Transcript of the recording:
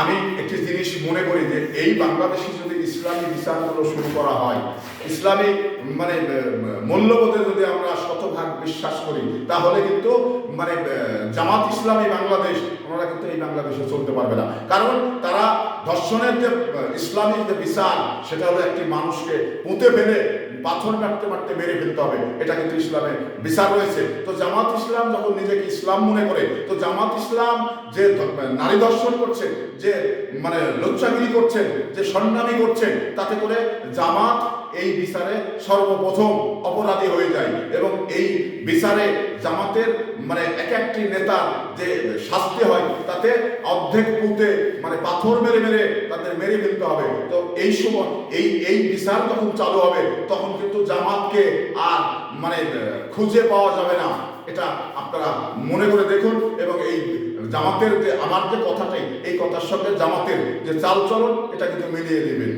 আমি একটি জিনিস মনে করি যে এই বাংলাদেশে যদি ইসলামী বিচারগুলো শুরু করা হয়, ইসলামী মানে মূল্যবোধে যদি আমরা শতভাগ বিশ্বাস করি, তাহলে কিন্তু মানে জামাত ইসলামী বাংলাদেশ, ওনারা কিন্তু এই বাংলাদেশে চলতে পারবে না। কারণ তারা ধর্ষণের যে ইসলামী যে বিচার, সেটা হলো একটি মানুষকে পুঁতে ফেলে পাথর মারতে মারতে মেরে ফেলতে হবে, এটা কিন্তু ইসলামে বিচার রয়েছে। তো জামাত ইসলাম যখন নিজেকে ইসলাম মনে করে, তো জামাত ইসলাম যে নারী দর্শন করছেন, যে মানে লজ্জাগিরি করছেন, যে সন্ন্যামী করছেন, তাতে করে জামাত এই বিচারে সর্বপ্রথম অপরাধী হয়ে যায়। এবং এই বিচারে জামাতের মানে এক একটি নেতার যে শাস্তি হয়, তাতে অর্ধেক পুঁতে মানে পাথর মেরে মেরে তাদের মেরে ফেলতে হবে। তো এই সময় এই বিচার যখন চালু হবে, তখন কিন্তু জামাতকে আর মানে খুঁজে পাওয়া যাবে না। এটা আপনারা মনে করে দেখুন। এবং এই জামাতের যে আমার যে কথাটাই, এই কথার সঙ্গে জামাতের যে চালচলন, এটা কিন্তু মিলিয়ে দেবেন।